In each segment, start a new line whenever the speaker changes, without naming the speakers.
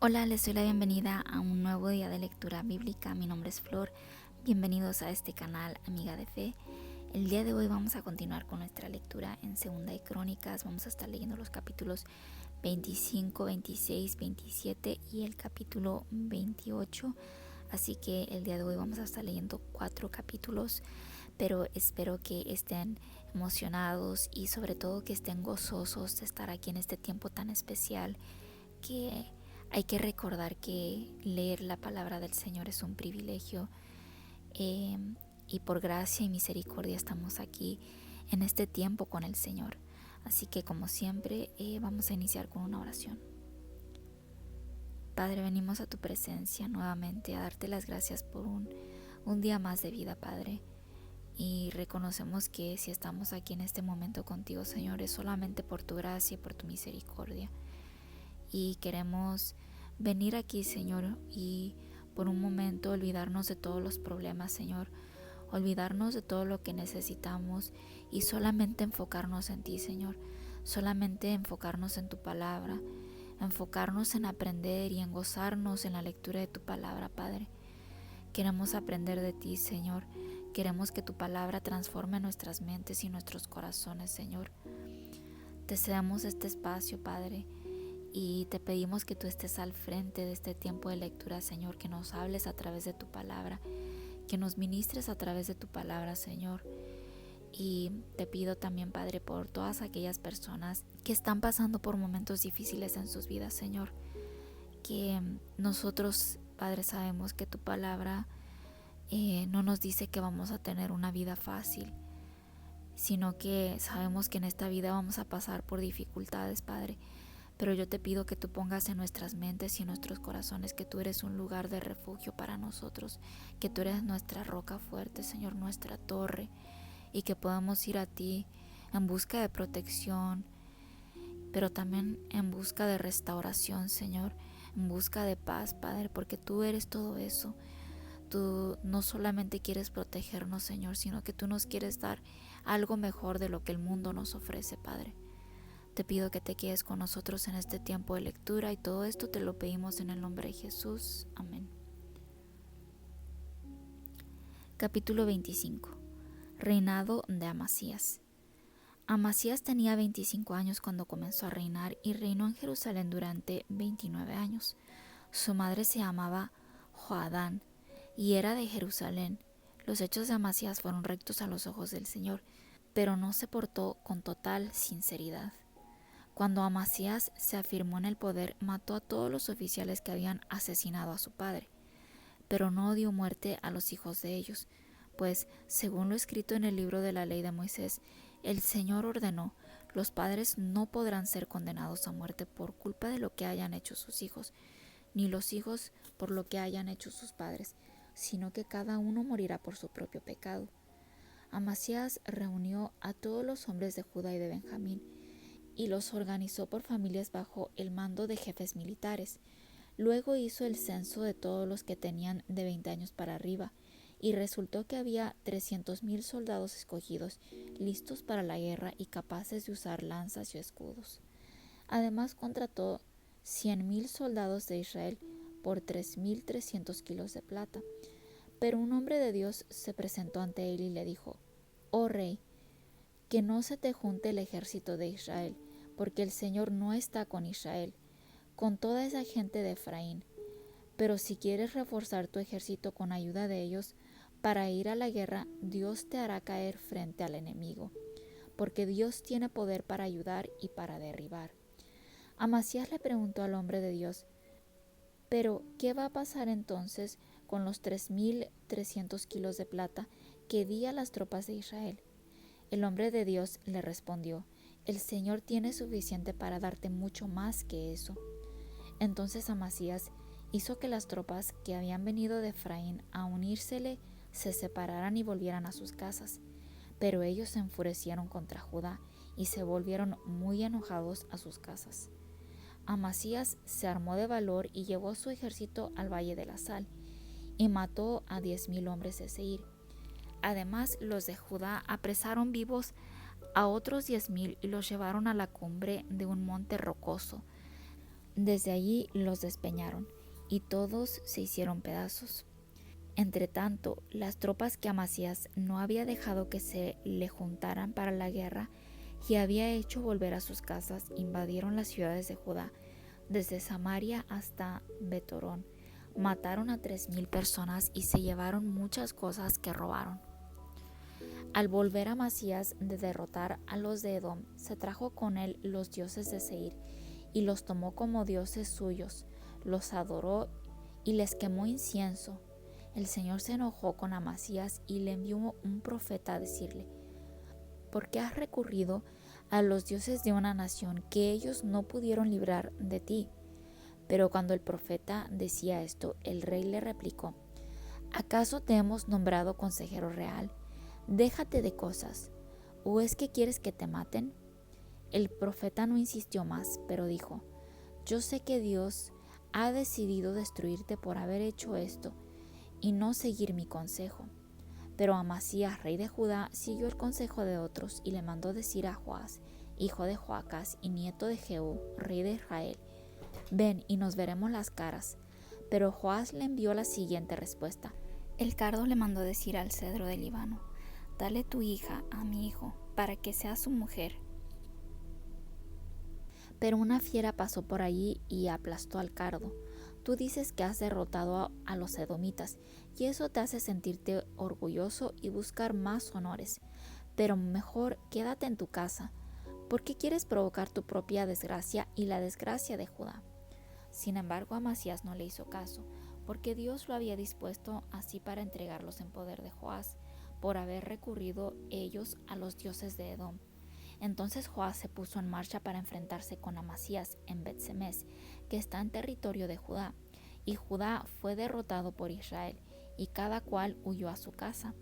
Hola, les doy la bienvenida a un nuevo día de lectura bíblica. Mi nombre es Flor. Bienvenidos a este canal, Amiga de Fe. El día de hoy vamos a continuar con nuestra lectura en Segunda de Crónicas. Vamos a estar leyendo los capítulos 25, 26, 27 y el capítulo 28. Así que el día de hoy vamos a estar leyendo 4 capítulos, pero espero que estén emocionados y sobre todo que estén gozosos de estar aquí en este tiempo tan especial, que hay que recordar que leer la palabra del Señor es un privilegio, eh, y por gracia y misericordia estamos aquí en este tiempo con el Señor. Así que como siempre vamos a iniciar con una oración. Padre, venimos a tu presencia nuevamente a darte las gracias por un día más de vida, Padre. Y reconocemos que si estamos aquí en este momento contigo, Señor, es solamente por tu gracia y por tu misericordia. Y queremos venir aquí, Señor, y por un momento olvidarnos de todos los problemas, Señor, olvidarnos de todo lo que necesitamos y solamente enfocarnos en ti, Señor, solamente enfocarnos en tu palabra, enfocarnos en aprender y en gozarnos en la lectura de tu palabra, Padre. Queremos aprender de ti, Señor, queremos que tu palabra transforme nuestras mentes y nuestros corazones, Señor. Te cedamos este espacio, Padre, y te pedimos que tú estés al frente de este tiempo de lectura, Señor, que nos hables a través de tu palabra, que nos ministres a través de tu palabra, Señor. Y te pido también, Padre, por todas aquellas personas que están pasando por momentos difíciles en sus vidas, Señor, que nosotros, Padre, sabemos que tu palabra no nos dice que vamos a tener una vida fácil, sino que sabemos que en esta vida vamos a pasar por dificultades, Padre. Pero yo te pido que tú pongas en nuestras mentes y en nuestros corazones que tú eres un lugar de refugio para nosotros, que tú eres nuestra roca fuerte, Señor, nuestra torre, y que podamos ir a ti en busca de protección, pero también en busca de restauración, Señor, en busca de paz, Padre, porque tú eres todo eso. Tú no solamente quieres protegernos, Señor, sino que tú nos quieres dar algo mejor de lo que el mundo nos ofrece, Padre. Te pido que te quedes con nosotros en este tiempo de lectura y todo esto te lo pedimos en el nombre de Jesús. Amén. Capítulo 25. Reinado de Amasías. Amasías tenía 25 años cuando comenzó a reinar y reinó en Jerusalén durante 29 años. Su madre se llamaba Joadán y era de Jerusalén. Los hechos de Amasías fueron rectos a los ojos del Señor, pero no se portó con total sinceridad. Cuando Amasías se afirmó en el poder, mató a todos los oficiales que habían asesinado a su padre, pero no dio muerte a los hijos de ellos, pues, según lo escrito en el libro de la ley de Moisés, el Señor ordenó: los padres no podrán ser condenados a muerte por culpa de lo que hayan hecho sus hijos, ni los hijos por lo que hayan hecho sus padres, sino que cada uno morirá por su propio pecado. Amasías reunió a todos los hombres de Judá y de Benjamín, y los organizó por familias bajo el mando de jefes militares. Luego hizo el censo de todos los que tenían de 20 años para arriba, y resultó que había 300,000 soldados escogidos, listos para la guerra y capaces de usar lanzas y escudos. Además contrató 100,000 soldados de Israel por 3,300 kilos de plata. Pero un hombre de Dios se presentó ante él y le dijo: «Oh rey, que no se te junte el ejército de Israel, porque el Señor no está con Israel, con toda esa gente de Efraín. Pero si quieres reforzar tu ejército con ayuda de ellos, para ir a la guerra, Dios te hará caer frente al enemigo, porque Dios tiene poder para ayudar y para derribar». Amasías le preguntó al hombre de Dios: «Pero, ¿qué va a pasar entonces con los 3,300 kilos de plata que di a las tropas de Israel?». El hombre de Dios le respondió: «El Señor tiene suficiente para darte mucho más que eso». Entonces Amasías hizo que las tropas que habían venido de Efraín a unírsele se separaran y volvieran a sus casas. Pero ellos se enfurecieron contra Judá y se volvieron muy enojados a sus casas. Amasías se armó de valor y llevó su ejército al valle de la Sal y mató a 10,000 hombres de Seir. Además, los de Judá apresaron vivos a otros 10,000 y los llevaron a la cumbre de un monte rocoso. Desde allí los despeñaron, y todos se hicieron pedazos. Entretanto, las tropas que Amasías no había dejado que se le juntaran para la guerra y había hecho volver a sus casas, invadieron las ciudades de Judá, desde Samaria hasta Betorón. Mataron a 3,000 personas y se llevaron muchas cosas que robaron. Al volver Amasías de derrotar a los de Edom, se trajo con él los dioses de Seir y los tomó como dioses suyos, los adoró y les quemó incienso. El Señor se enojó con Amasías y le envió un profeta a decirle: ¿por qué has recurrido a los dioses de una nación que ellos no pudieron librar de ti? Pero cuando el profeta decía esto, el rey le replicó: ¿acaso te hemos nombrado consejero real? Déjate de cosas. ¿O es que quieres que te maten? El profeta no insistió más, pero dijo: yo sé que Dios ha decidido destruirte por haber hecho esto y no seguir mi consejo. Pero Amasías, rey de Judá, siguió el consejo de otros y le mandó decir a Joás, hijo de Joacás y nieto de Jehú, rey de Israel: ven y nos veremos las caras. Pero Joás le envió la siguiente respuesta: el cardo le mandó decir al cedro del Líbano: dale tu hija a mi hijo, para que sea su mujer. Pero una fiera pasó por allí y aplastó al cardo. Tú dices que has derrotado a los edomitas, y eso te hace sentirte orgulloso y buscar más honores. Pero mejor quédate en tu casa, porque quieres provocar tu propia desgracia y la desgracia de Judá. Sin embargo, Amasías no le hizo caso, porque Dios lo había dispuesto así para entregarlos en poder de Joás, por haber recurrido ellos a los dioses de Edom. Entonces Joás se puso en marcha para enfrentarse con Amasías en Bet-Semes, que está en territorio de Judá, y Judá fue derrotado por Israel, y cada cual huyó a su casa.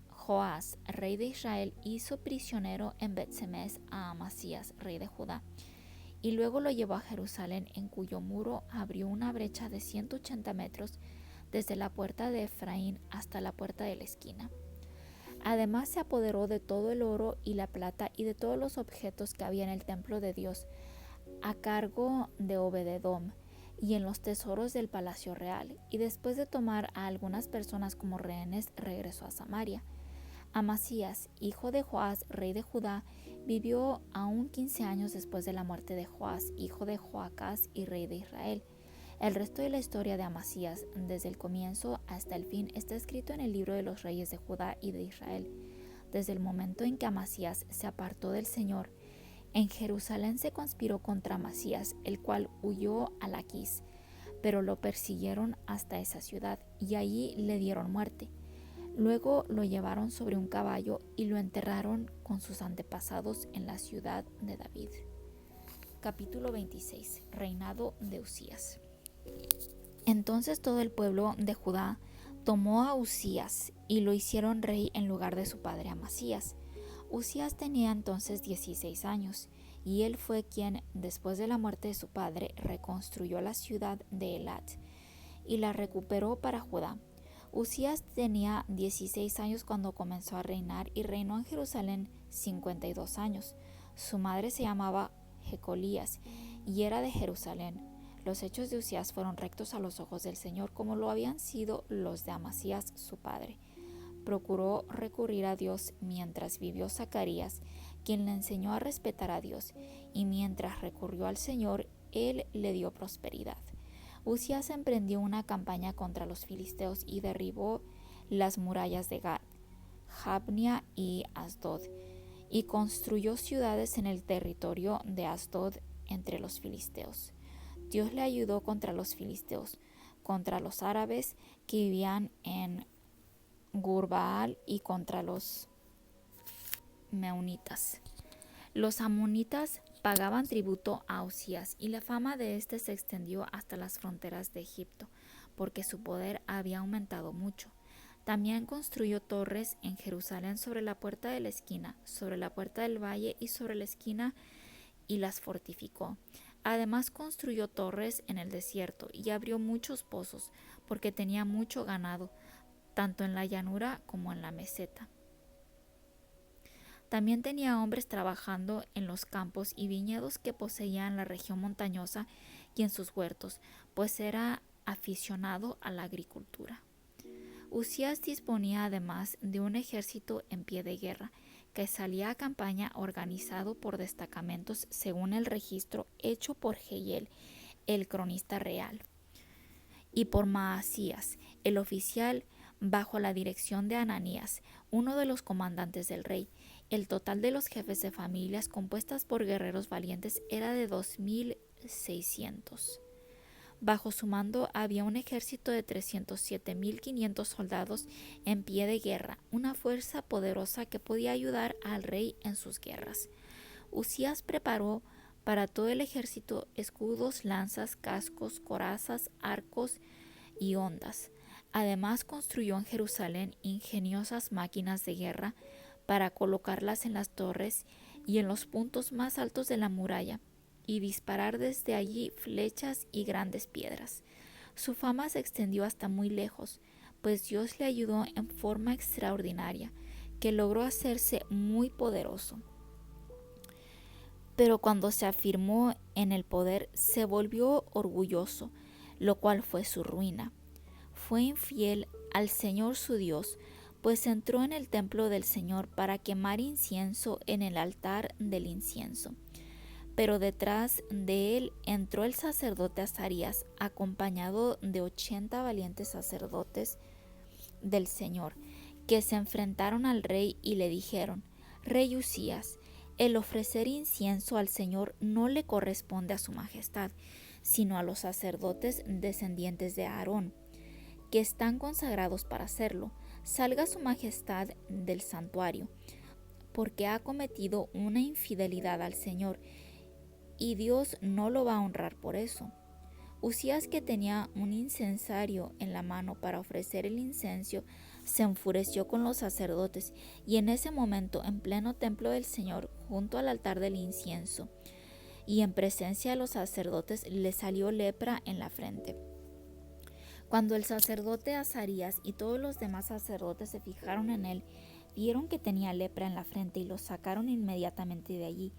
Joás, rey de Israel, hizo prisionero en Bet-Semes a Amasías, rey de Judá, y luego lo llevó a Jerusalén, en cuyo muro abrió una brecha de 180 metros desde la puerta de Efraín hasta la puerta de la esquina. Además se apoderó de todo el oro y la plata y de todos los objetos que había en el templo de Dios, a cargo de Obed-Edom, y en los tesoros del palacio real, y después de tomar a algunas personas como rehenes, regresó a Samaria. Amasías, hijo de Joás, rey de Judá, vivió aún 15 años después de la muerte de Joás, hijo de Joacás y rey de Israel. El resto de la historia de Amasías, desde el comienzo hasta el fin, está escrito en el libro de los reyes de Judá y de Israel. Desde el momento en que Amasías se apartó del Señor, en Jerusalén se conspiró contra Amasías, el cual huyó a Laquis, pero lo persiguieron hasta esa ciudad y allí le dieron muerte. Luego lo llevaron sobre un caballo y lo enterraron con sus antepasados en la ciudad de David. Capítulo 26. Reinado de Uzías. Entonces todo el pueblo de Judá tomó a Uzías y lo hicieron rey en lugar de su padre Amasías. Uzías tenía entonces 16 años, y él fue quien, después de la muerte de su padre, reconstruyó la ciudad de Elat y la recuperó para Judá. Uzías tenía 16 años cuando comenzó a reinar y reinó en Jerusalén 52 años. Su madre se llamaba Jecolías y era de Jerusalén. Los hechos de Uzías fueron rectos a los ojos del Señor, como lo habían sido los de Amasías su padre. Procuró recurrir a Dios mientras vivió Zacarías, quien le enseñó a respetar a Dios, y mientras recurrió al Señor, Él le dio prosperidad. Uzías emprendió una campaña contra los filisteos y derribó las murallas de Gat, Jabnia y Asdod, y construyó ciudades en el territorio de Asdod entre los filisteos. Dios le ayudó contra los filisteos, contra los árabes que vivían en Gurbaal y contra los meunitas. Los amonitas pagaban tributo a Uzías, y la fama de éste se extendió hasta las fronteras de Egipto, porque su poder había aumentado mucho. También construyó torres en Jerusalén sobre la puerta de la esquina, sobre la puerta del valle y sobre la esquina, y las fortificó. Además construyó torres en el desierto y abrió muchos pozos, porque tenía mucho ganado, tanto en la llanura como en la meseta. También tenía hombres trabajando en los campos y viñedos que poseía en la región montañosa y en sus huertos, pues era aficionado a la agricultura. Usías disponía además de un ejército en pie de guerra, que salía a campaña organizado por destacamentos según el registro hecho por Jehiel, el cronista real, y por Maasías, el oficial, bajo la dirección de Ananías, uno de los comandantes del rey. El total de los jefes de familias compuestas por guerreros valientes era de 2.600. Bajo su mando había un ejército de 307.500 soldados en pie de guerra, una fuerza poderosa que podía ayudar al rey en sus guerras. Usías preparó para todo el ejército escudos, lanzas, cascos, corazas, arcos y hondas. Además construyó en Jerusalén ingeniosas máquinas de guerra para colocarlas en las torres y en los puntos más altos de la muralla, y disparar desde allí flechas y grandes piedras. Su fama se extendió hasta muy lejos, pues Dios le ayudó en forma extraordinaria, que logró hacerse muy poderoso. Pero cuando se afirmó en el poder, se volvió orgulloso, lo cual fue su ruina. Fue infiel al Señor su Dios, pues entró en el templo del Señor para quemar incienso en el altar del incienso. Pero detrás de él entró el sacerdote Azarías, acompañado de 80 valientes sacerdotes del Señor, que se enfrentaron al rey y le dijeron: Rey Usías, el ofrecer incienso al Señor no le corresponde a su majestad, sino a los sacerdotes descendientes de Aarón, que están consagrados para hacerlo. Salga su majestad del santuario, porque ha cometido una infidelidad al Señor, y Dios no lo va a honrar por eso. Usías, que tenía un incensario en la mano para ofrecer el incienso, se enfureció con los sacerdotes, y en ese momento, en pleno templo del Señor, junto al altar del incienso, y en presencia de los sacerdotes, le salió lepra en la frente. Cuando el sacerdote Azarías y todos los demás sacerdotes se fijaron en él, vieron que tenía lepra en la frente y lo sacaron inmediatamente de allí.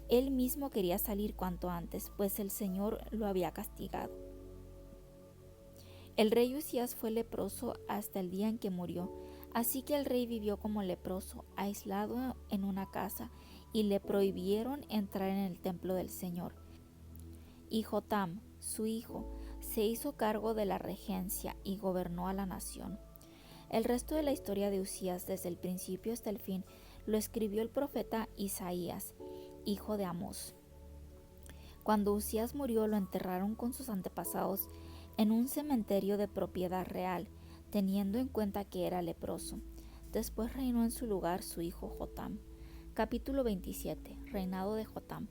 Él mismo quería salir cuanto antes, pues el Señor lo había castigado. El rey Usías fue leproso hasta el día en que murió, así que el rey vivió como leproso, aislado en una casa, y le prohibieron entrar en el templo del Señor. Y Jotam, su hijo, se hizo cargo de la regencia y gobernó a la nación. El resto de la historia de Usías, desde el principio hasta el fin, lo escribió el profeta Isaías, hijo de Amós. Cuando Usías murió, lo enterraron con sus antepasados en un cementerio de propiedad real, teniendo en cuenta que era leproso. Después reinó en su lugar su hijo Jotam. Capítulo 27. Reinado de Jotam.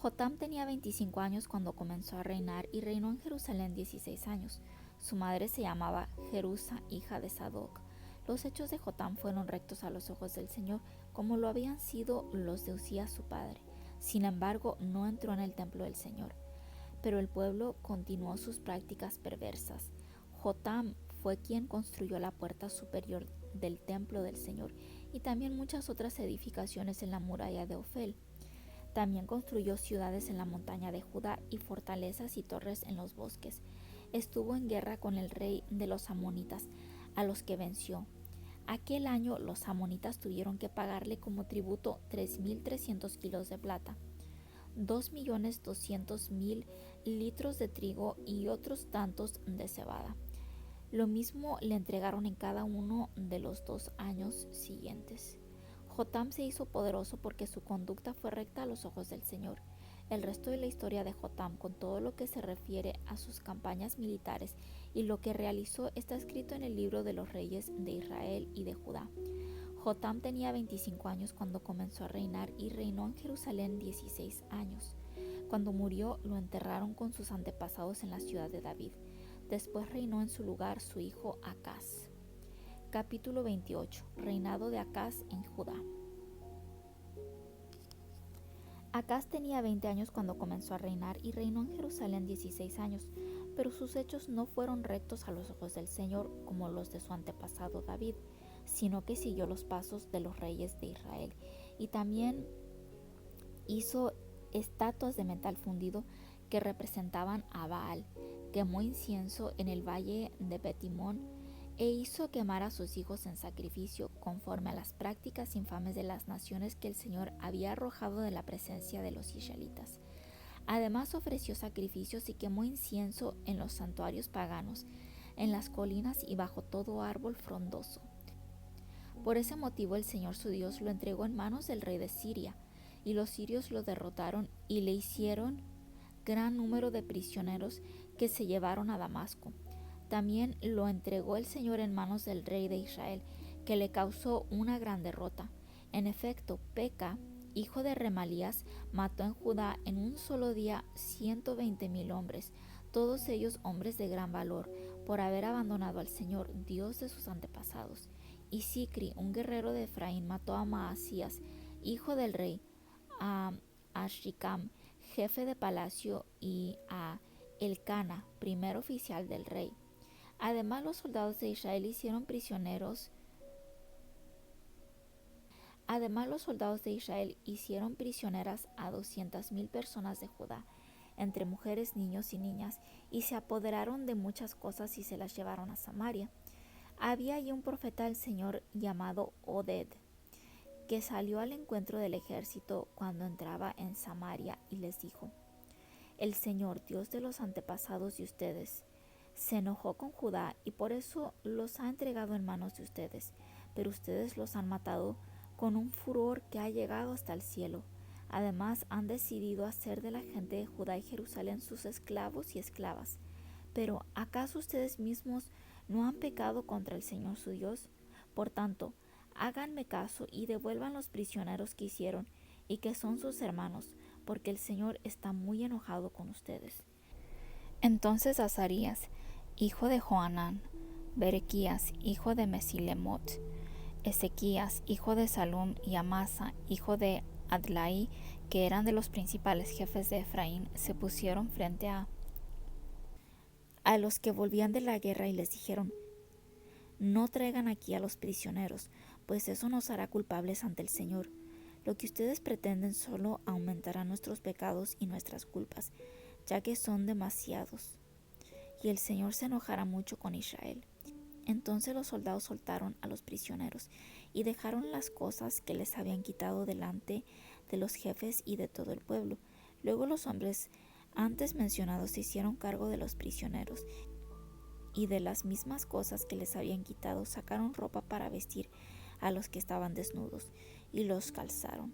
Jotam tenía 25 años cuando comenzó a reinar y reinó en Jerusalén 16 años. Su madre se llamaba Jerusa, hija de Sadoc. Los hechos de Jotam fueron rectos a los ojos del Señor, como lo habían sido los de Usías su padre. Sin embargo, no entró en el templo del Señor. Pero el pueblo continuó sus prácticas perversas. Jotam fue quien construyó la puerta superior del templo del Señor y también muchas otras edificaciones en la muralla de Ofel. También construyó ciudades en la montaña de Judá y fortalezas y torres en los bosques. Estuvo en guerra con el rey de los amonitas, a los que venció. Aquel año los amonitas tuvieron que pagarle como tributo 3.300 kilos de plata, 2.200.000 litros de trigo y otros tantos de cebada. Lo mismo le entregaron en cada uno de los 2 años siguientes. Jotam se hizo poderoso porque su conducta fue recta a los ojos del Señor. El resto de la historia de Jotam, con todo lo que se refiere a sus campañas militares y lo que realizó, está escrito en el libro de los reyes de Israel y de Judá. Jotam tenía 25 años cuando comenzó a reinar y reinó en Jerusalén 16 años. Cuando murió, lo enterraron con sus antepasados en la ciudad de David. Después reinó en su lugar su hijo Acaz. Capítulo 28. Reinado de Acaz en Judá. Acaz tenía 20 años cuando comenzó a reinar y reinó en Jerusalén 16 años, pero sus hechos no fueron rectos a los ojos del Señor como los de su antepasado David, sino que siguió los pasos de los reyes de Israel. Y también hizo estatuas de metal fundido que representaban a Baal, quemó incienso en el valle de Betimón e hizo quemar a sus hijos en sacrificio conforme a las prácticas infames de las naciones que el Señor había arrojado de la presencia de los israelitas. Además ofreció sacrificios y quemó incienso en los santuarios paganos, en las colinas y bajo todo árbol frondoso. Por ese motivo el Señor su Dios lo entregó en manos del rey de Siria, y los sirios lo derrotaron y le hicieron gran número de prisioneros que se llevaron a Damasco. También lo entregó el Señor en manos del rey de Israel, que le causó una gran derrota. En efecto, Peca, hijo de Remalías, mató en Judá en un solo día 120,000 hombres, todos ellos hombres de gran valor, por haber abandonado al Señor, Dios de sus antepasados. Y Sicri, un guerrero de Efraín, mató a Maasías, hijo del rey, a Ashricam, jefe de palacio, y a Elcana, primer oficial del rey. Además, los soldados de Israel hicieron prisioneras a 200,000 personas de Judá, entre mujeres, niños y niñas, y se apoderaron de muchas cosas y se las llevaron a Samaria. Había allí un profeta del Señor llamado Oded, que salió al encuentro del ejército cuando entraba en Samaria y les dijo: El Señor, Dios de los antepasados de ustedes, se enojó con Judá y por eso los ha entregado en manos de ustedes, pero ustedes los han matado con un furor que ha llegado hasta el cielo. Además, han decidido hacer de la gente de Judá y Jerusalén sus esclavos y esclavas. Pero ¿acaso ustedes mismos no han pecado contra el Señor su Dios? Por tanto, háganme caso y devuelvan los prisioneros que hicieron y que son sus hermanos, porque el Señor está muy enojado con ustedes. Entonces Azarías, hijo de Johanán, Berequías, hijo de Mesilemot, Ezequías, hijo de Salum, y Amasa, hijo de Adlai, que eran de los principales jefes de Efraín, se pusieron frente a los que volvían de la guerra y les dijeron: No traigan aquí a los prisioneros, pues eso nos hará culpables ante el Señor. Lo que ustedes pretenden solo aumentará nuestros pecados y nuestras culpas, ya que son demasiados, y el Señor se enojará mucho con Israel. Entonces los soldados soltaron a los prisioneros y dejaron las cosas que les habían quitado delante de los jefes y de todo el pueblo. Luego los hombres antes mencionados se hicieron cargo de los prisioneros, y de las mismas cosas que les habían quitado sacaron ropa para vestir a los que estaban desnudos y los calzaron.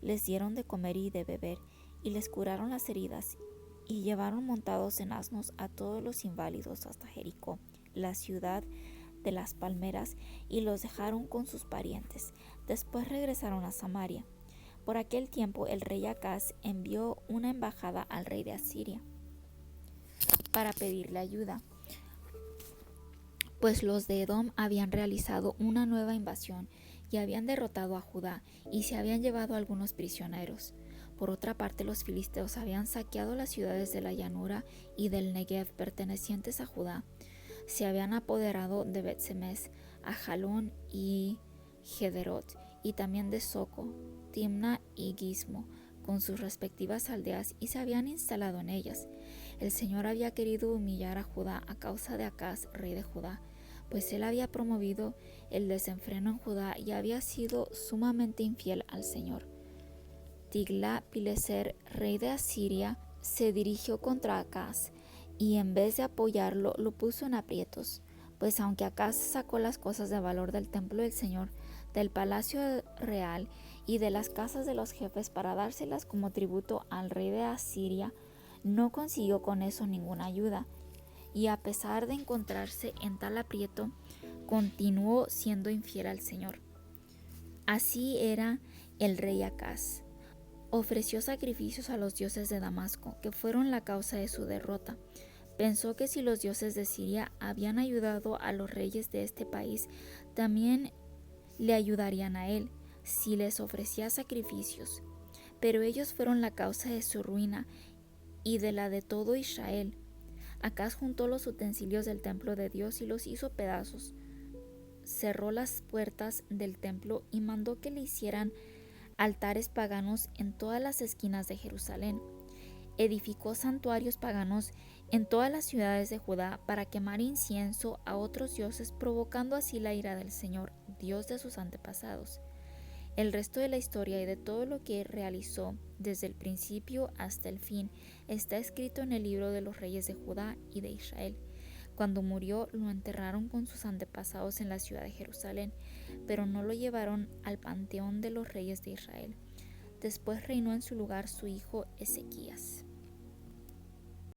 Les dieron de comer y de beber y les curaron las heridas, y llevaron montados en asnos a todos los inválidos hasta Jericó, la ciudad de las palmeras, y los dejaron con sus parientes. Después regresaron a Samaria. Por aquel tiempo el rey Acaz envió una embajada al rey de Asiria para pedirle ayuda, pues los de Edom habían realizado una nueva invasión y habían derrotado a Judá y se habían llevado algunos prisioneros. Por otra parte, los filisteos habían saqueado las ciudades de la llanura y del Negev pertenecientes a Judá. Se habían apoderado de Bet-Semes, Ajalón y Gederot, y también de Soco, Timna y Gismo, con sus respectivas aldeas, y se habían instalado en ellas. El Señor había querido humillar a Judá a causa de Acaz, rey de Judá, pues él había promovido el desenfreno en Judá y había sido sumamente infiel al Señor. Tiglat-Pileser, rey de Asiria, se dirigió contra Acaz y en vez de apoyarlo lo puso en aprietos, pues aunque Acaz sacó las cosas de valor del templo del Señor, del palacio real y de las casas de los jefes para dárselas como tributo al rey de Asiria, no consiguió con eso ninguna ayuda, y a pesar de encontrarse en tal aprieto, continuó siendo infiel al Señor. Así era el rey Acaz. Ofreció sacrificios a los dioses de Damasco, que fueron la causa de su derrota. Pensó que si los dioses de Siria habían ayudado a los reyes de este país, también le ayudarían a él, si les ofrecía sacrificios. Pero ellos fueron la causa de su ruina y de la de todo Israel. Acaz juntó los utensilios del templo de Dios y los hizo pedazos. cerró las puertas del templo y mandó que le hicieran altares paganos en todas las esquinas de Jerusalén. Edificó santuarios paganos en todas las ciudades de Judá para quemar incienso a otros dioses, provocando así la ira del Señor, Dios de sus antepasados. El resto de la historia y de todo lo que realizó desde el principio hasta el fin está escrito en el libro de los reyes de Judá y de Israel. Cuando murió, lo enterraron con sus antepasados en la ciudad de Jerusalén, pero no lo llevaron al panteón de los reyes de Israel. Después reinó en su lugar su hijo Ezequías.